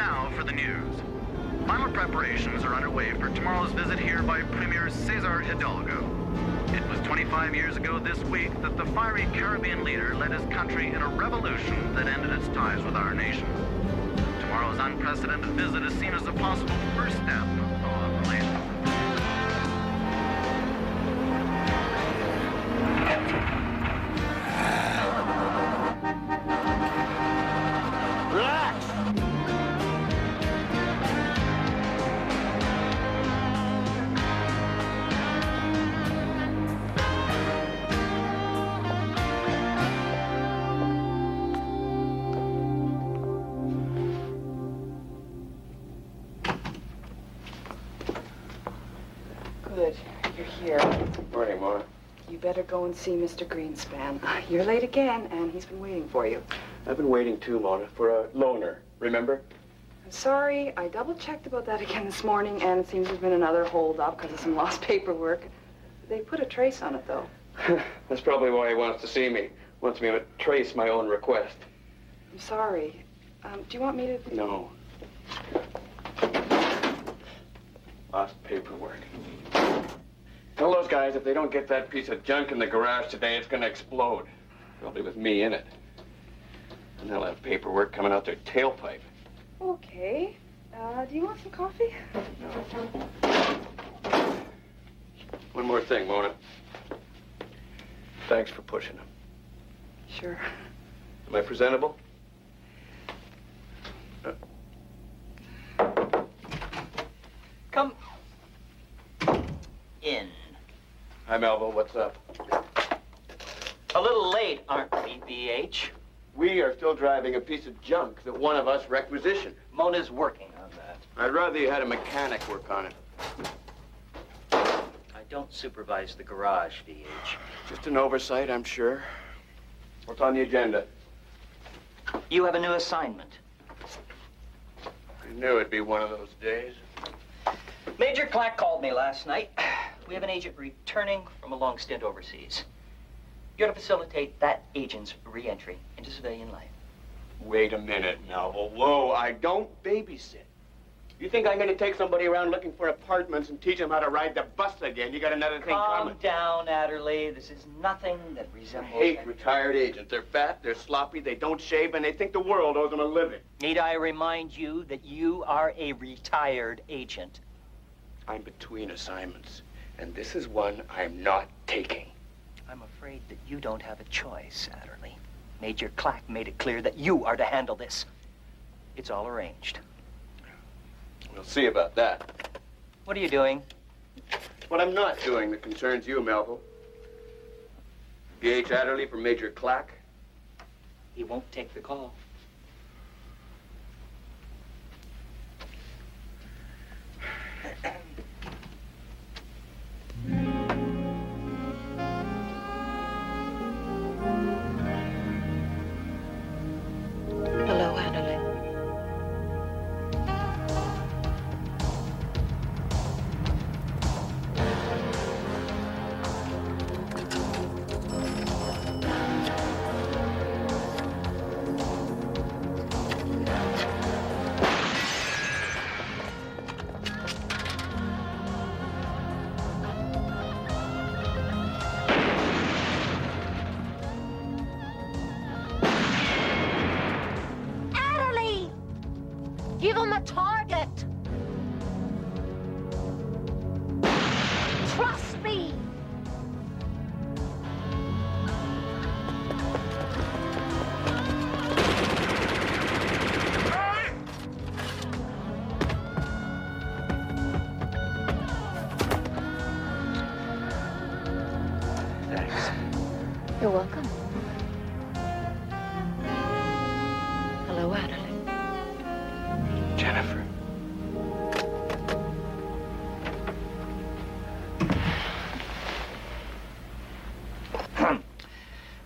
now for the news. Final preparations are underway for tomorrow's visit here by Premier Cesar Hidalgo. It was 25 years ago this week that the fiery Caribbean leader led his country in a revolution that ended its ties with our nation. Tomorrow's unprecedented visit is seen as a possible first step on the relationship. Good. You're here. Morning, Mona. You better go and see Mr. Greenspan. You're late again, and he's been waiting for you. I've been waiting too, Mona, for a loaner, remember? I'm sorry. I double-checked about that again this morning, and it seems there's been another hold-up because of some lost paperwork. They put a trace on it, though. That's probably why he wants to see me. Wants me to trace my own request. I'm sorry. Do you want me to... No. Lost paperwork. Tell those guys if they don't get that piece of junk in the garage today, it's gonna explode. Probably with me in it. And they'll have paperwork coming out their tailpipe. Okay. Do you want some coffee? No. One more thing, Mona. Thanks for pushing them. Sure. Am I presentable? Come in. Hi, Melville. What's up? A little late, aren't we, BH? We are still driving a piece of junk that one of us requisitioned. Mona's working on that. I'd rather you had a mechanic work on it. I don't supervise the garage, BH. Just an oversight, I'm sure. What's on the agenda? You have a new assignment. I knew it'd be one of those days. Major Clack called me last night. We have an agent returning from a long stint overseas. You're to facilitate that agent's re-entry into civilian life. Wait a minute, Melville. Whoa, I don't babysit. You think I'm going to take somebody around looking for apartments and teach them how to ride the bus again? You got another thing coming. Calm down, Adderly. This is nothing that resembles... I hate retired agents. They're fat, they're sloppy, they don't shave, and they think the world owes them a living. Need I remind you that you are a retired agent? I'm between assignments, and this is one I'm not taking. I'm afraid that you don't have a choice, Adderly. Major Clack made it clear that you are to handle this. It's all arranged. We'll see about that. What are you doing? What I'm not doing that concerns you, Melville. B.H. Adderly from Major Clack. He won't take the call. Hello, Adderly. Give him a target. Trust me. Thanks. You're welcome. Hello, Adderly. Jennifer.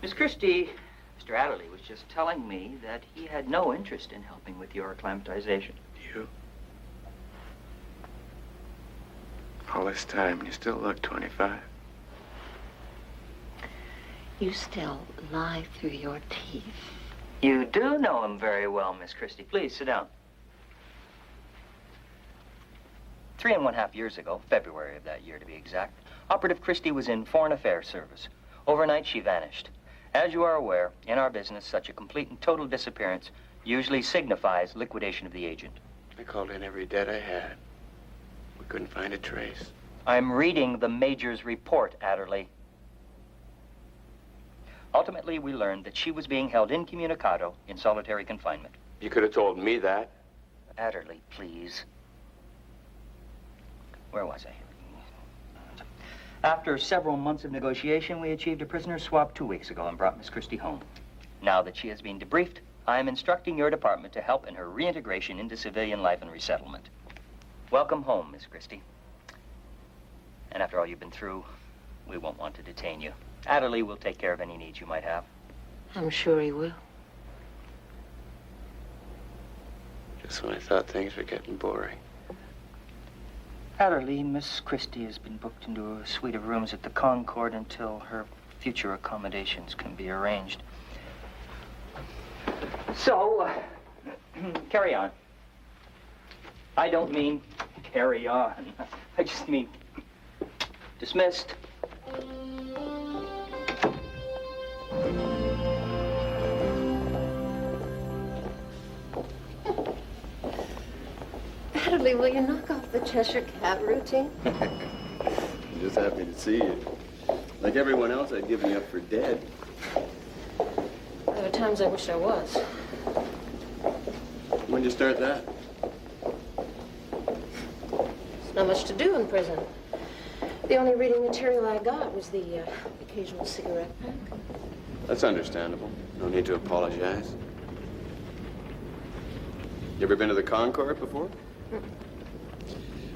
Miss Christie, Mr. Adderly was just telling me that he had no interest in helping with your acclimatization. You? All this time, you still look 25. You still lie through your teeth. You do know him very well, Miss Christie. Please, sit down. 3½ years ago, February of that year to be exact, Operative Christie was in Foreign Affairs Service. Overnight, she vanished. As you are aware, in our business, such a complete and total disappearance usually signifies liquidation of the agent. I called in every debt I had. We couldn't find a trace. I'm reading the Major's report, Adderly. Ultimately, we learned that she was being held incommunicado in solitary confinement. You could have told me that. Adderly, please. Where was I? After several months of negotiation, we achieved a prisoner swap 2 weeks ago and brought Miss Christie home. Now that she has been debriefed, I am instructing your department to help in her reintegration into civilian life and resettlement. Welcome home, Miss Christie. And after all you've been through, we won't want to detain you. Adderly will take care of any needs you might have. I'm sure he will. Just when I thought things were getting boring. Adderly, Miss Christie has been booked into a suite of rooms at the Concord until her future accommodations can be arranged. So, carry on. I don't mean carry on. I just mean dismissed. Adderly, will you knock off the Cheshire Cat routine? I'm just happy to see you. Like everyone else, I'd given you up for dead. There are times I wish I was. When'd you start that? There's not much to do in prison. The only reading material I got was the occasional cigarette pack. That's understandable. No need to apologize. You ever been to the Concord before?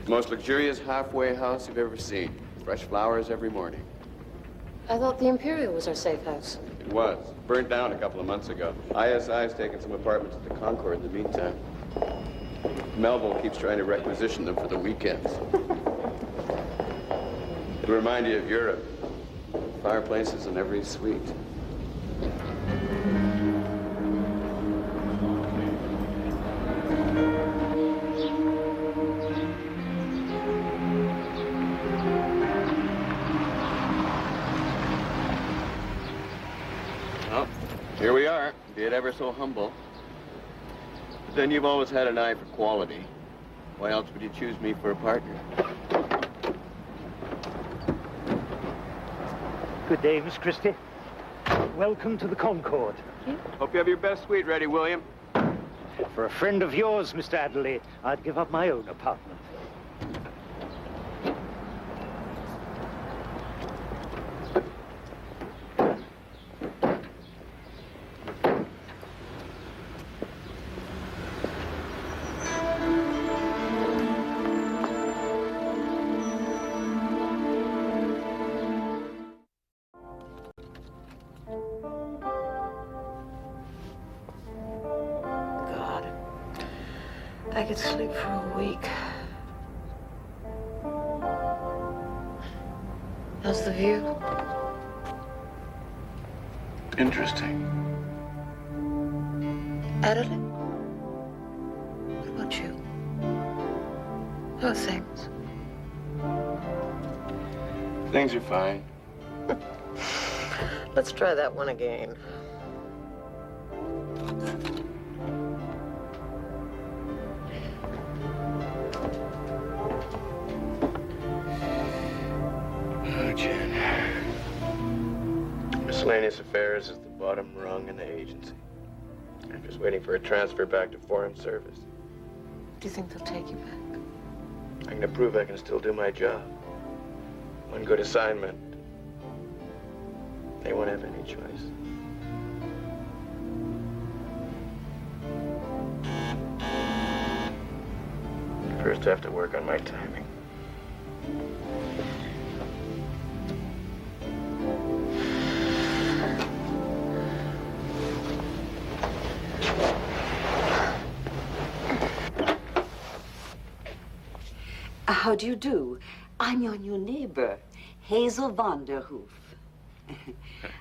Most luxurious halfway house you've ever seen. Fresh flowers every morning. I thought the Imperial was our safe house. It was. Burnt down a couple of months ago. ISI's taken some apartments at the Concord in the meantime. Melville keeps trying to requisition them for the weekends. It'll remind you of Europe. Fireplaces in every suite. Well, here we are, be it ever so humble. But then you've always had an eye for quality. Why else would you choose me for a partner? Good day, Miss Christie. Welcome to the Concord. Hope you have your best suite ready, William. For a friend of yours, Mr. Adderly, I'd give up my own apartment. I could sleep for a week. How's the view? Interesting. Adderly? What about you? How are things? Things are fine. Let's try that one again. Oh, Jen. Miscellaneous affairs is the bottom rung in the agency. I'm just waiting for a transfer back to foreign service. Do you think they'll take you back? I can prove I can still do my job. One good assignment. They won't have any choice. First, I have to work on my timing. How do you do? I'm your new neighbor, Hazel Vanderhoof.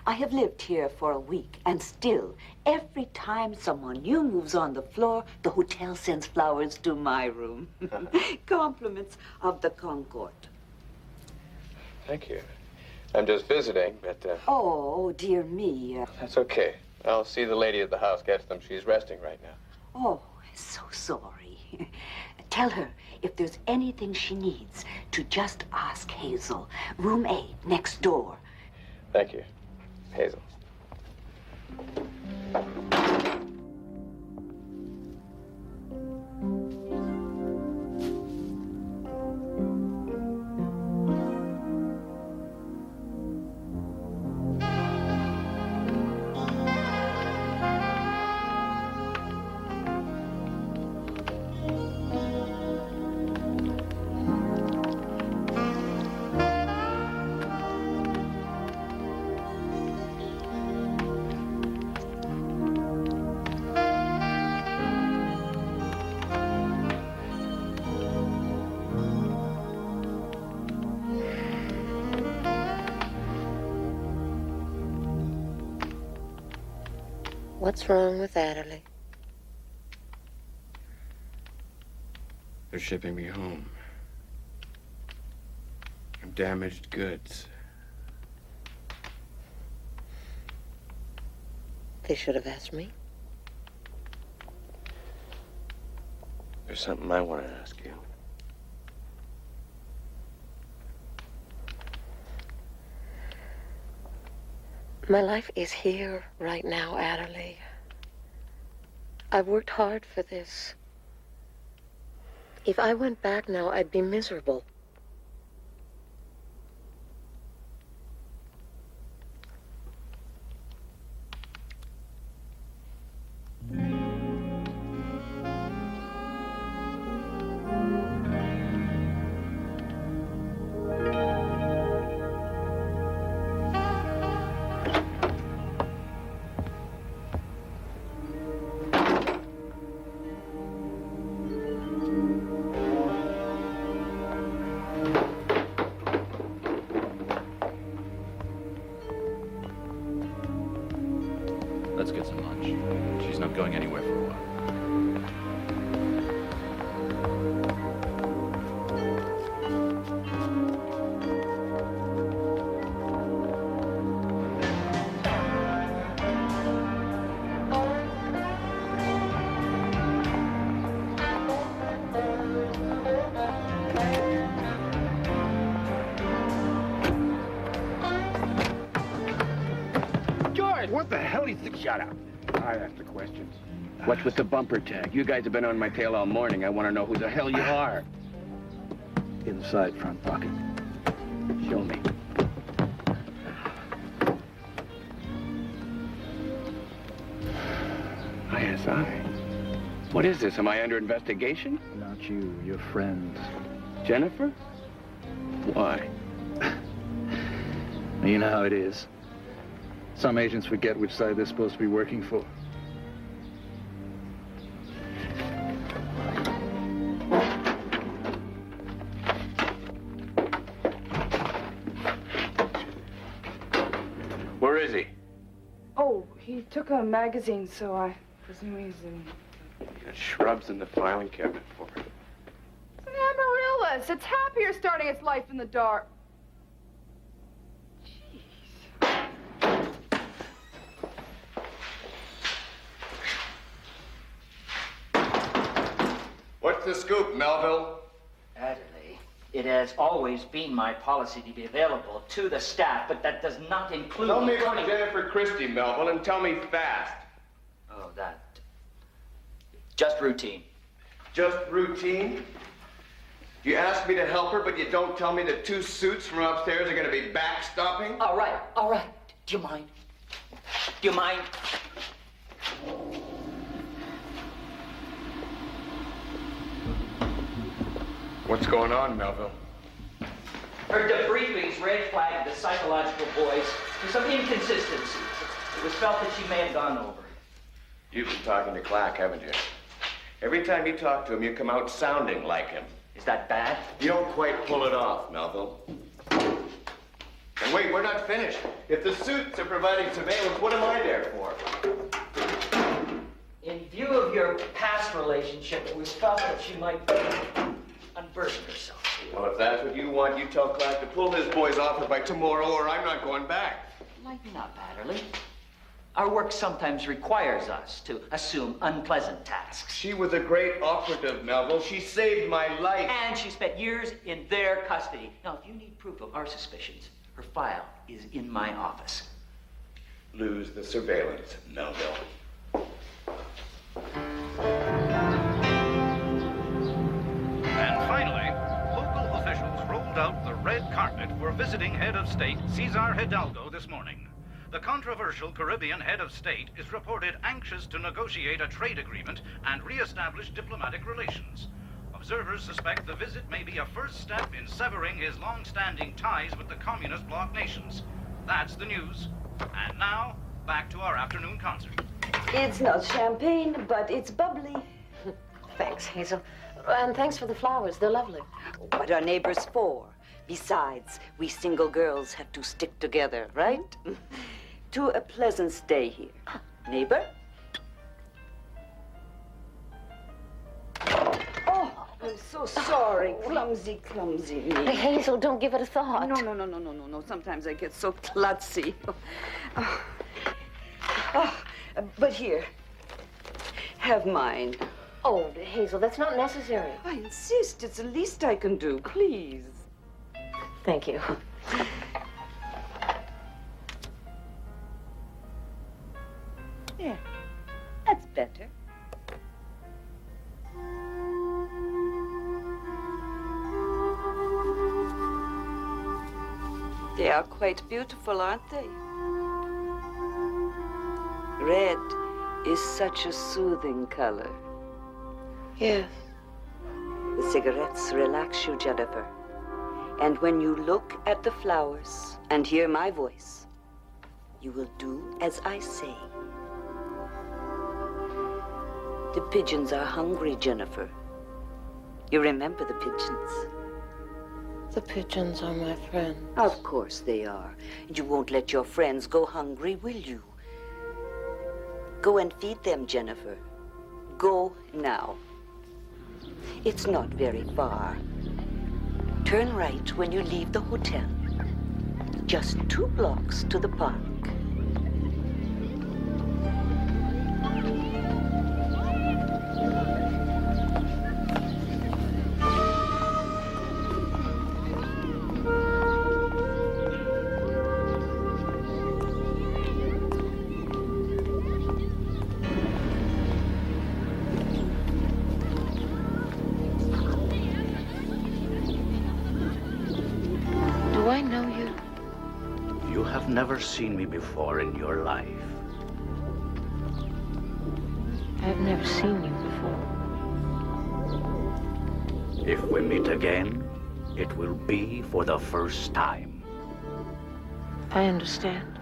I have lived here for a week, and still, every time someone new moves on the floor, the hotel sends flowers to my room. Compliments of the Concord. Thank you. I'm just visiting, but, Oh, dear me. that's okay. I'll see the lady at the house gets them. She's resting right now. Oh, so sorry. Tell her if there's anything she needs to just ask Hazel. Room A, next door. Thank you, Hazel. What's wrong with Adderly? They're shipping me home. I'm damaged goods. They should have asked me. There's something I want to ask you. My life is here right now, Adderly. I've worked hard for this. If I went back now, I'd be miserable. Let's get some lunch. She's not going anywhere for a while. What the hell is the... Shut up. I ask the questions. What's with the bumper tag? You guys have been on my tail all morning. I want to know who the hell you are. Inside front pocket. Show me. ISI? What is this? Am I under investigation? Not you, your friends. Jennifer? Why? You know how it is. Some agents forget which side they're supposed to be working for. Where is he? Oh, he took a magazine, so I presume he's in... Got shrubs in the filing cabinet for her. Amaryllis! It's happier starting its life in the dark. What's the scoop, Melville? Adderly, it has always been my policy to be available to the staff, but that does not include... Tell me about Jennifer Christie, Melville, and tell me fast. Oh, that... Just routine. Just routine? You ask me to help her, but you don't tell me that 2 suits from upstairs are going to be backstopping? All right, all right. Do you mind? Do you mind? What's going on, Melville? Her debriefings red flagged the psychological boys for some inconsistencies. It was felt that she may have gone over. You've been talking to Clack, haven't you? Every time you talk to him, you come out sounding like him. Is that bad? You don't quite pull it off, Melville. Now Now, wait, we're not finished. If the suits are providing surveillance, what am I there for? In view of your past relationship, it was felt that she might unburden herself. Well, if that's what you want, you tell Clark to pull his boys off her by tomorrow, or I'm not going back. Lighten up, Adderly. Our work sometimes requires us to assume unpleasant tasks. She was a great operative, Melville. She saved my life. And she spent years in their custody. Now, if you need proof of our suspicions, her file is in my office. Lose the surveillance, Melville. And finally, local officials rolled out the red carpet for visiting head of state Cesar Hidalgo this morning. The controversial Caribbean head of state is reported anxious to negotiate a trade agreement and re-establish diplomatic relations. Observers suspect the visit may be a first step in severing his long-standing ties with the communist bloc nations. That's the news. And now, back to our afternoon concert. It's not champagne, but it's bubbly. Thanks, Hazel. And thanks for the flowers. They're lovely. What are neighbors for? Besides, we single girls have to stick together, right? To a pleasant stay here. Neighbor? Oh, I'm so sorry. Clumsy, clumsy me. Hey, Hazel, don't give it a thought. No. Sometimes I get so klutzy. But here, have mine. Oh, Hazel, that's not necessary. I insist. It's the least I can do. Please. Thank you. Yeah, that's better. They are quite beautiful, aren't they? Red is such a soothing color. Yes. The cigarettes relax you, Jennifer. And when you look at the flowers and hear my voice, you will do as I say. The pigeons are hungry, Jennifer. You remember the pigeons? The pigeons are my friends. Of course they are. You won't let your friends go hungry, will you? Go and feed them, Jennifer. Go now. It's not very far. Turn right when you leave the hotel. Just 2 blocks to the park. Do I know you? You have never seen me before in your life. I've never seen you before. If we meet again, it will be for the first time. I understand.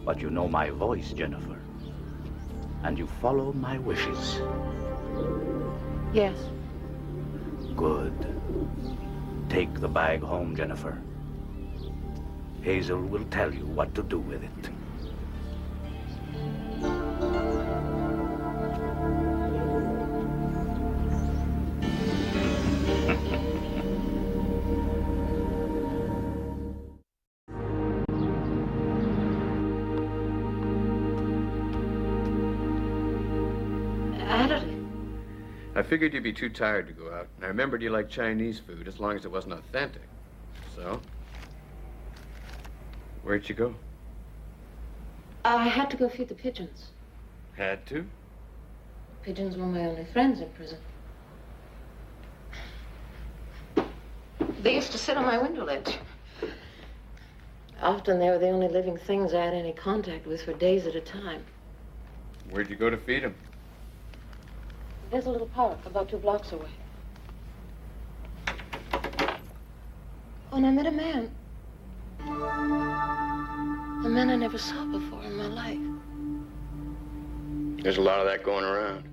But you know my voice, Jennifer. And you follow my wishes. Yes. Good. Take the bag home, Jennifer. Hazel will tell you what to do with it. Adderly. I figured you'd be too tired to go out, and I remembered you liked Chinese food as long as it wasn't authentic. So, where'd you go? I had to go feed the pigeons. Had to? Pigeons were my only friends in prison. They used to sit on my window ledge. Often they were the only living things I had any contact with for days at a time. Where'd you go to feed them? There's a little park about 2 blocks away. Oh, and I met a man. A man I never saw before in my life. There's a lot of that going around.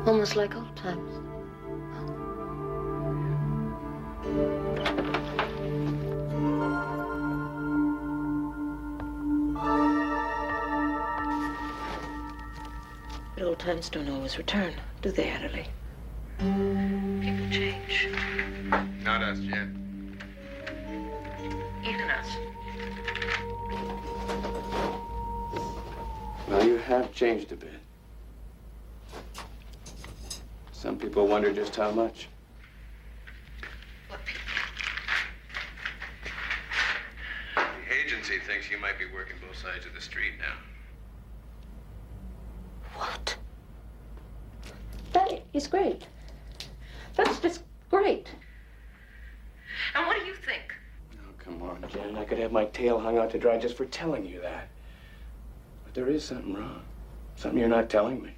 Almost like old times. But old times don't always return, do they, Adderly? People change. Not us, Jen. Even us. Well, you have changed a bit. Some people wonder just how much. What people? The agency thinks you might be working both sides of the street now. What? That is great. That's just great. And what do you think? Oh, come on, Jen. I could have my tail hung out to dry just for telling you that. But there is something wrong. Something you're not telling me.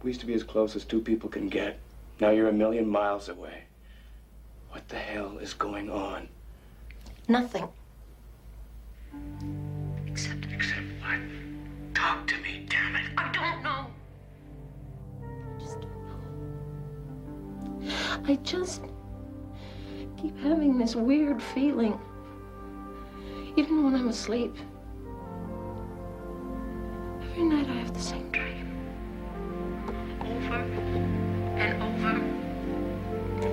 We used to be as close as two people can get. Now you're a million miles away. What the hell is going on? Nothing. Except what? Talk to me, damn it. I don't know. I just keep having this weird feeling. Even when I'm asleep. Every night I have the same dream. Over and over.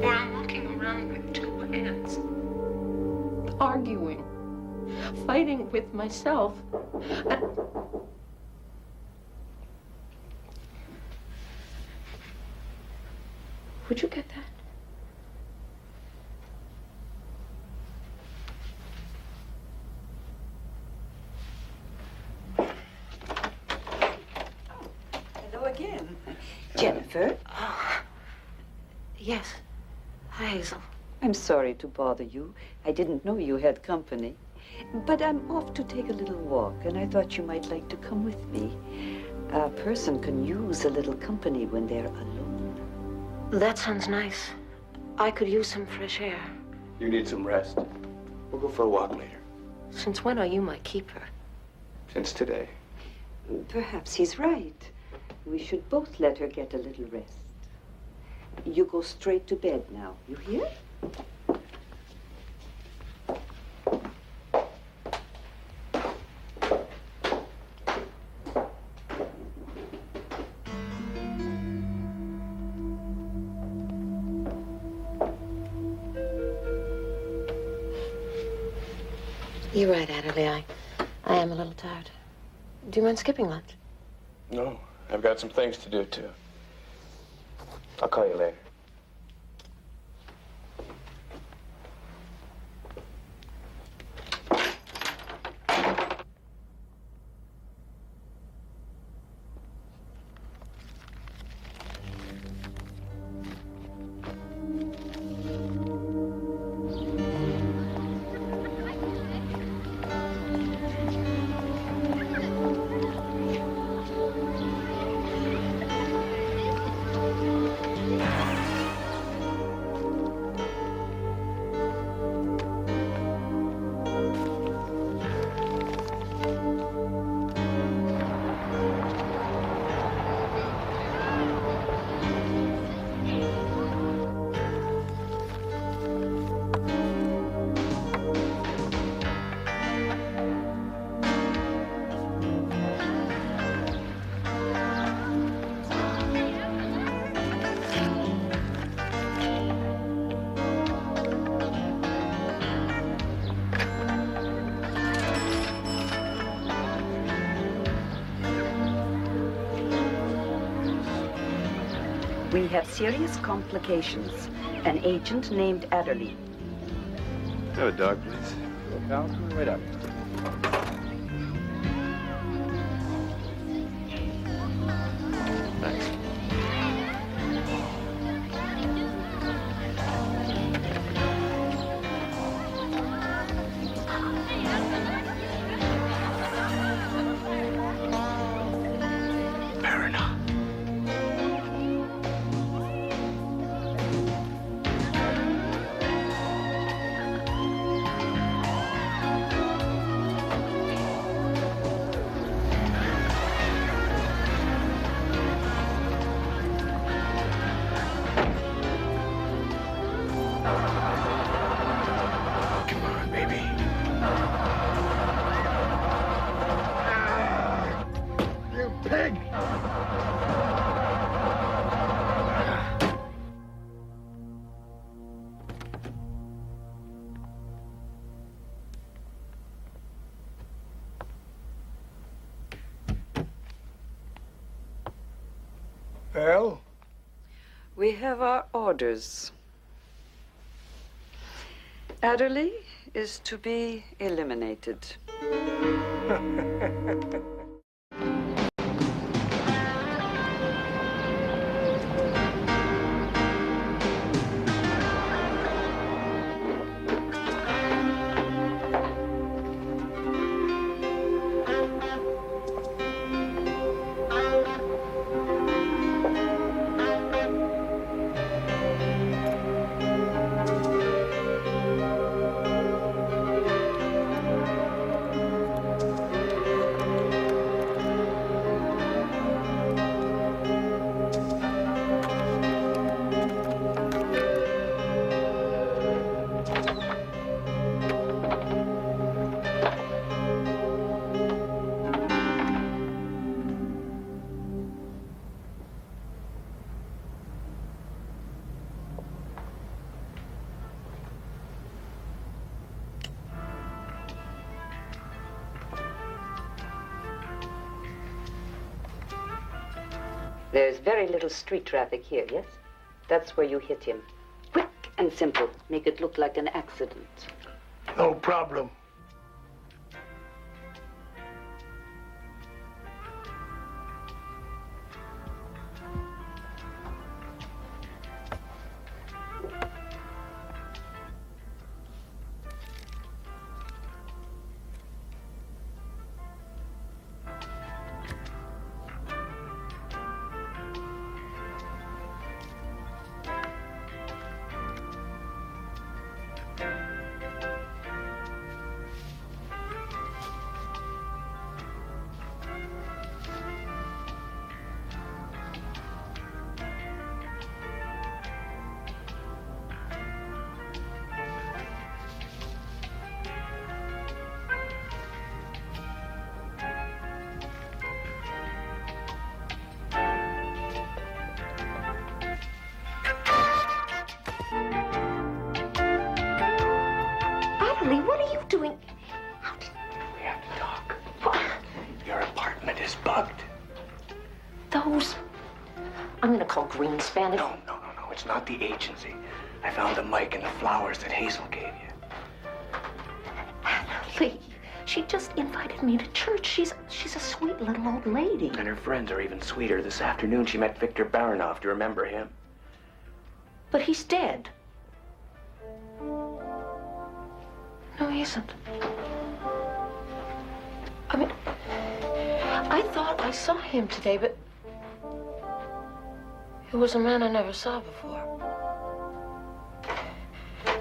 Where I'm walking around with two hands. Arguing. Fighting with myself. Would you get that? Hello again. Jennifer? Yes. Hi, Hazel. I'm sorry to bother you. I didn't know you had company. But I'm off to take a little walk, and I thought you might like to come with me. A person can use a little company when they're alone. That sounds nice. I could use some fresh air. You need some rest. We'll go for a walk later. Since when are you my keeper? Since today. Perhaps he's right. We should both let her get a little rest. You go straight to bed now. You hear? You're right, Adderly. I am a little tired. Do you mind skipping lunch? No, I've got some things to do, too. I'll call you later. We have serious complications. An agent named Adderly. Have a dog, please. Look out, right up. Thanks. Well? We have our orders. Adderly is to be eliminated. There's very little street traffic here, yes? That's where you hit him. Quick and simple. Make it look like an accident. No problem. Adderly, what are you doing? We have to talk. Your apartment is bugged. Those... I'm gonna call Greenspan. No. It's not the agency. I found the mic and the flowers that Hazel gave you. Adderly, she just invited me to church. She's a sweet little old lady. And her friends are even sweeter. This afternoon she met Victor Baranov. Do you remember him? But he's dead. No, he isn't. I mean, I thought I saw him today, but it was a man I never saw before.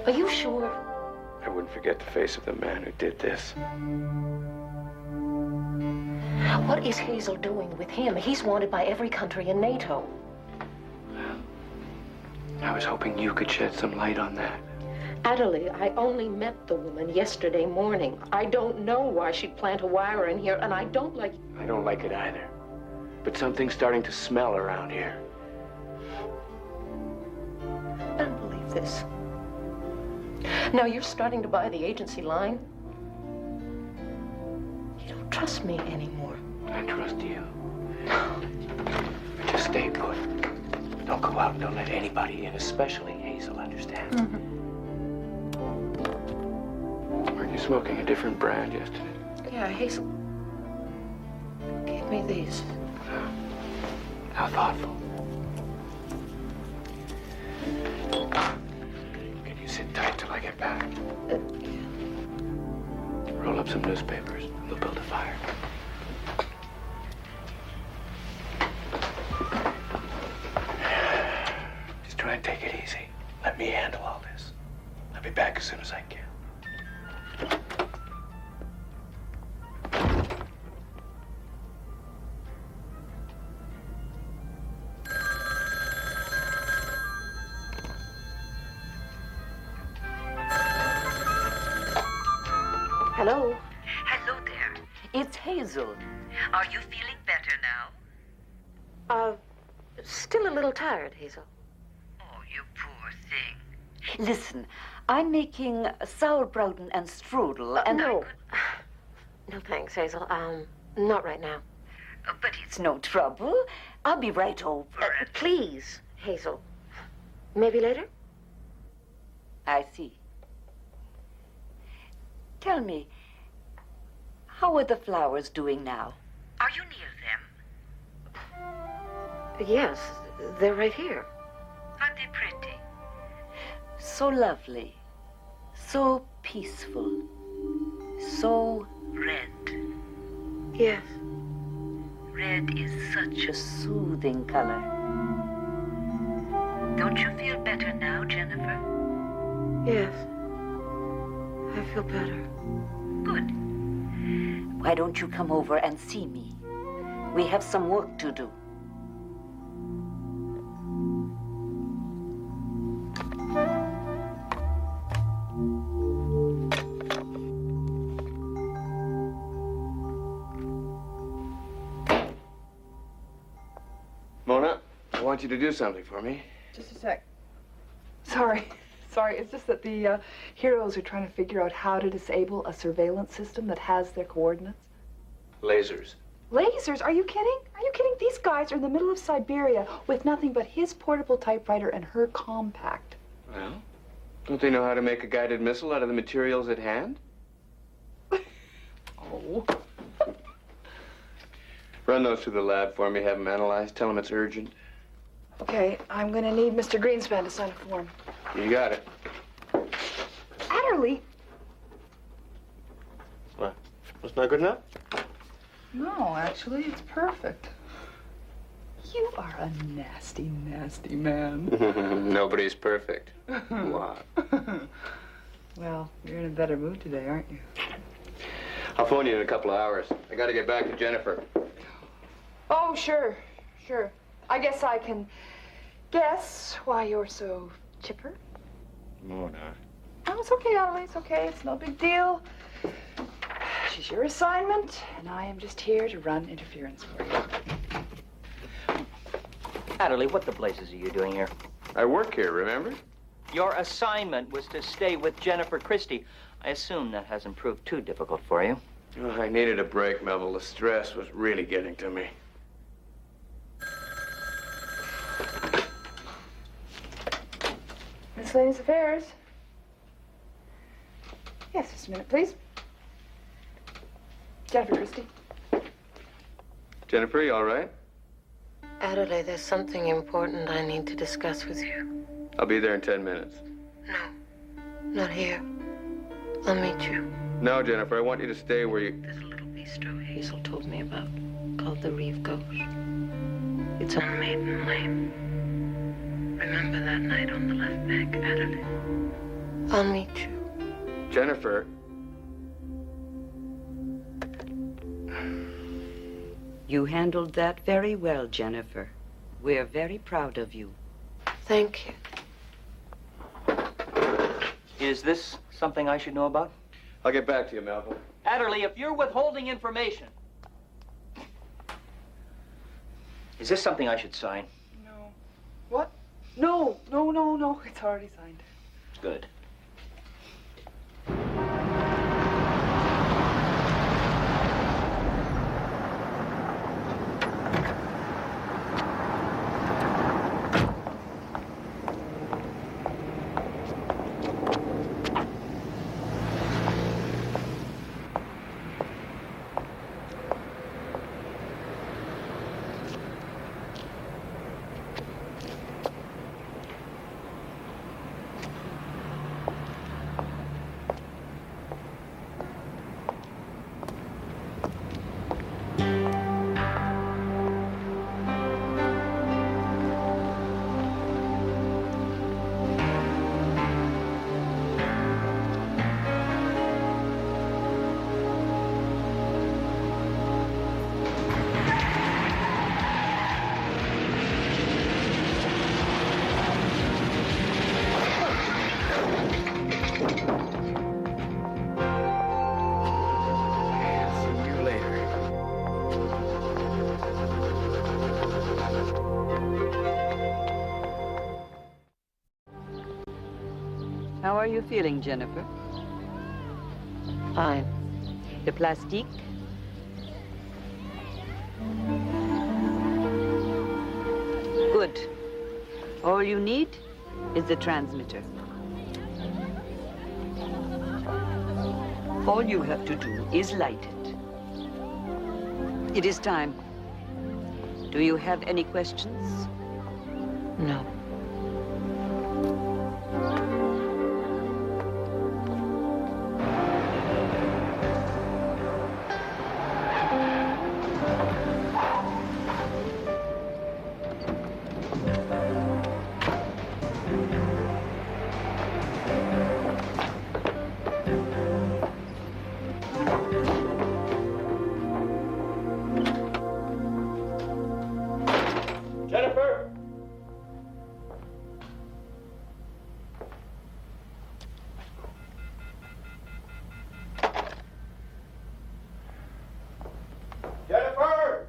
Are you sure? I wouldn't forget the face of the man who did this. What is Hazel doing with him? He's wanted by every country in NATO. I was hoping you could shed some light on that. Adderly, I only met the woman yesterday morning. I don't know why she'd plant a wire in here, and I don't like... I don't like it either. But something's starting to smell around here. I don't believe this. Now you're starting to buy the agency line? You don't trust me anymore. I trust you. Just stay put. Don't go out and don't let anybody in, especially Hazel, understand? Mm-hmm. Weren't you smoking a different brand yesterday? Yeah, Hazel gave me these. How thoughtful. Can you sit tight till I get back? Roll up some newspapers and we'll build a fire. Just try and take it easy. Let me handle all this. I'll be back as soon as I can. Hello? Hello there. It's Hazel. Are you feeling better now? Still a little tired, Hazel. Oh, you poor thing. Listen, I'm making sauerbraten and strudel, and No. No, thanks, Hazel. Not right now. But It's no trouble. I'll be right over. Please, Hazel. Maybe later? I see. Tell me, how are the flowers doing now? are you near them? Yes, they're right here. Aren't they pretty? So lovely, so peaceful, so Red. Yes. Red is such a soothing color. Don't you feel better now, Jennifer? Yes. I feel better. Good. Why don't you come over and see me? We have some work to do. Mona, I want you to do something for me. Just a sec. Sorry. It's just that the heroes are trying to figure out how to disable a surveillance system that has their coordinates. Lasers. Lasers? Are you kidding? Are you kidding? These guys are in the middle of Siberia with nothing but his portable typewriter and her compact. Well, don't they know how to make a guided missile out of the materials at hand? Oh. Run those through the lab for me, have them analyzed. Tell them it's urgent. Okay, I'm gonna need Mr. Greenspan to sign a form. You got it. Adderly? What? That's not good enough? No, actually, it's perfect. You are a nasty, nasty man. Nobody's perfect. What? Well, you're in a better mood today, aren't you? I'll phone you in a couple of hours. I gotta get back to Jennifer. Oh, sure. I guess I can guess why you're so chipper. Mona. Oh, it's okay, Adderly. It's okay. It's no big deal. She's your assignment, and I am just here to run interference for you. Adderly, what the blazes are you doing here? I work here, remember? Your assignment was to stay with Jennifer Christie. I assume that hasn't proved too difficult for you. Oh, I needed a break, Melville. The stress was really getting to me. Miscellaneous affairs. Yes, just a minute, please. Jennifer Christie. Jennifer, you all right? Adderly, there's something important I need to discuss with you. I'll be there in 10 minutes. Not here. I'll meet you. No, Jennifer, I want you to stay where you... There's a little bistro Hazel told me about called the Reeve Ghost. It's on Maiden Lane. Remember that night on the left bank, Adderly? I'll meet you. Jennifer. You handled that very well, Jennifer. We're very proud of you. Thank you. Is this something I should know about? I'll get back to you, Melville. Adderly, if you're withholding information, is this something I should sign? No. What? No. It's already signed. Good. How are you feeling, Jennifer? Fine. The plastique? Good. All you need is the transmitter. All you have to do is light it. It is time. Do you have any questions? No. Jennifer! Jennifer!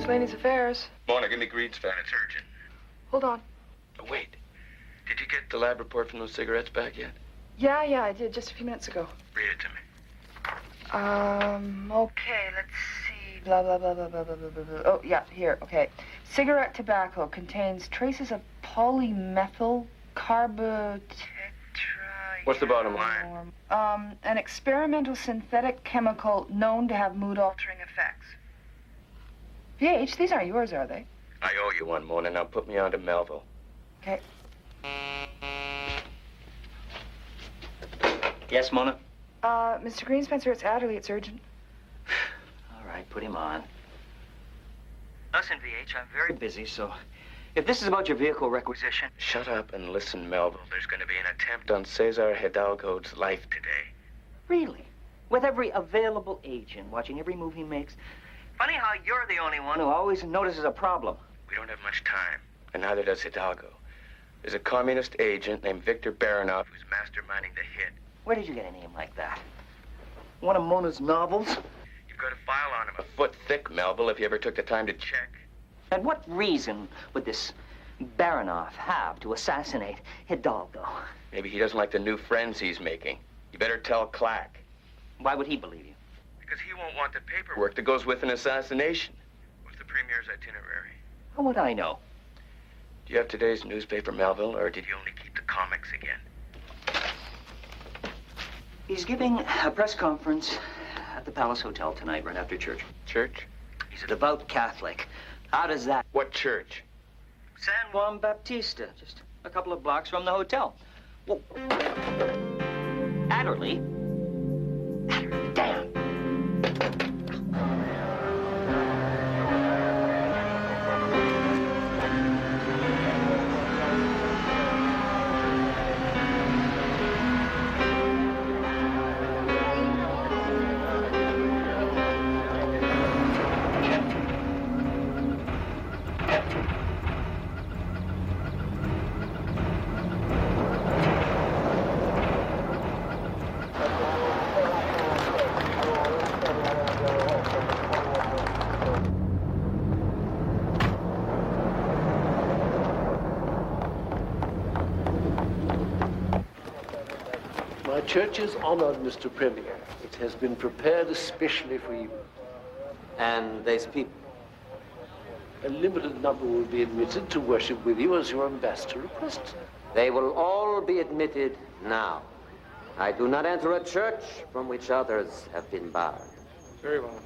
Miscellaneous affairs. Mona, give me Greed's fan. It's urgent. Hold on. Oh, wait. Did you get the lab report from those cigarettes back yet? Yeah, I did just a few minutes ago. Read it to me. Okay, let's see. Blah, blah, blah, blah, blah, blah, blah, blah. Oh, yeah, here, okay. Cigarette tobacco contains traces of polymethyl carbotetra... What's the bottom line? An experimental synthetic chemical known to have mood-altering effects. VH, these aren't yours, are they? I owe you one, Mona. Now put me on to Melville. Okay. Yes, Mona? Mr. Greenspencer, it's Adderly. It's urgent. All right, put him on. Listen, VH, I'm very busy, so if this is about your vehicle requisition... Shut up and listen, Melville. There's going to be an attempt on Cesar Hidalgo's life today. Really? With every available agent watching every move he makes? Funny how you're the only one who always notices a problem. We don't have much time, and neither does Hidalgo. There's a communist agent named Victor Baranov who's masterminding the hit. Where did you get a name like that? One of Mona's novels? You've got a file on him a foot thick, Melville, if you ever took the time to check. And what reason would this Baranov have to assassinate Hidalgo? Maybe he doesn't like the new friends he's making. You better tell Clack. Why would he believe you? Because he won't want the paperwork that goes with an assassination. What's the premier's itinerary? How would I know? Do you have today's newspaper, Melville, or did you only keep the comics again? He's giving a press conference at the Palace Hotel tonight, right after church. Church? He's a devout Catholic. How does that... What church? San Juan Baptista, just a couple of blocks from the hotel. Whoa. Adderly? Adderly, damn. My church is honored, Mr. Premier. It has been prepared especially for you. And these people? A limited number will be admitted to worship with you as your ambassador requested. They will all be admitted now. I do not enter a church from which others have been barred. Very well.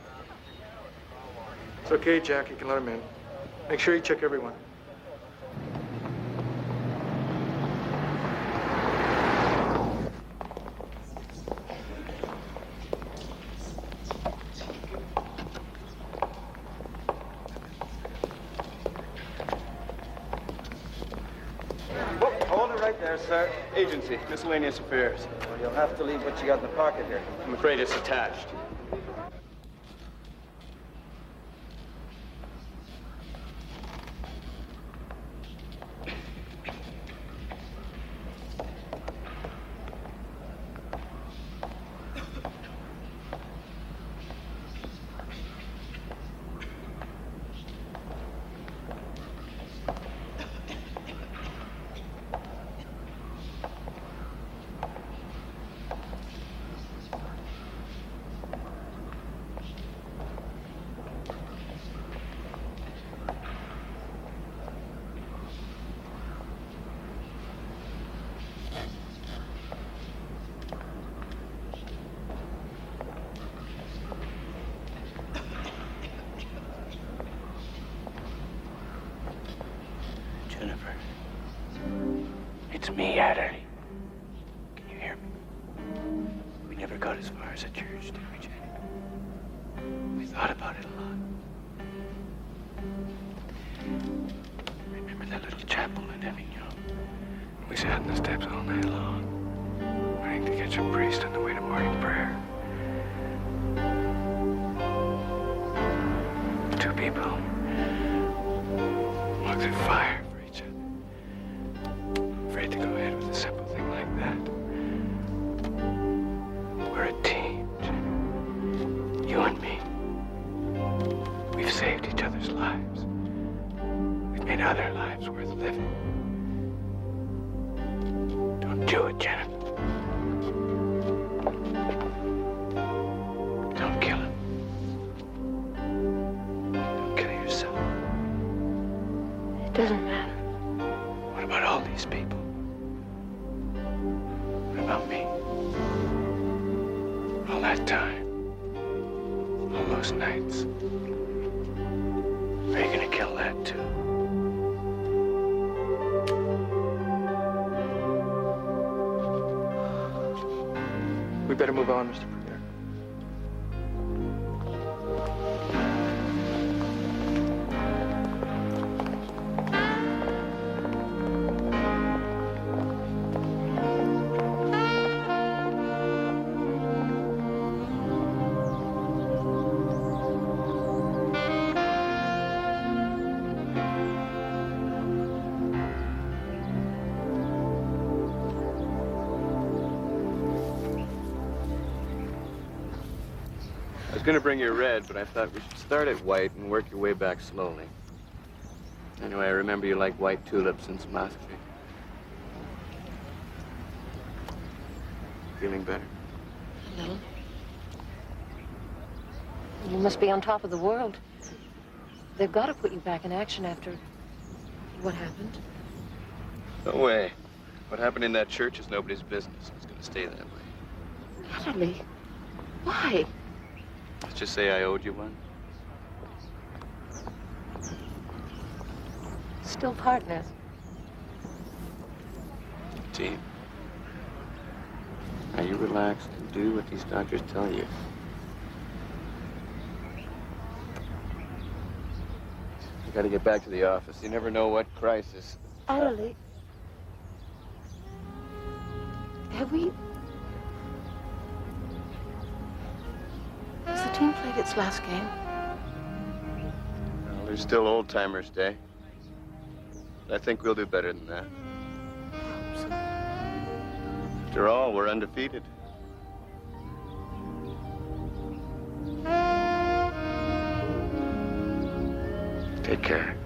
It's okay, Jack. You can let him in. Make sure you check everyone. Hold it right there, sir. Agency, miscellaneous affairs. Well, you'll have to leave what you got in the pocket here. I'm afraid it's attached. Jennifer. It's me, Adderly. Can you hear me? We never got as far as a church, did we, Jenny? We thought about it a lot. Remember that little chapel in Avignon? We sat on the steps all night long, waiting to catch a priest on the way to morning prayer. Two people walked through fire for each other. Afraid to go ahead with a simple thing like that. We're a team, Jenny. You and me. We've saved each other's lives. We've made other lives worth living. Don't do it, Jennifer. Don't kill him. Don't kill yourself. It doesn't matter. What about all these people? What about me? All that time. All those nights. Are you gonna kill that too? We better move on, Mr. Premier. I was going to bring you red, but I thought we should start at white and work your way back slowly. Anyway, I remember you like white tulips and some masque. Feeling better? A little. You must be on top of the world. They've got to put you back in action after what happened. No way. What happened in that church is nobody's business. It's going to stay that way. Adderly, why? Let's just say I owed you one. Still partners. Team. Now you relax and do what these doctors tell you. You gotta get back to the office. You never know what crisis. Adderly, have we... Has the team played its last game? Well, there's still Old Timers Day. But I think we'll do better than that. After all, we're undefeated. Take care.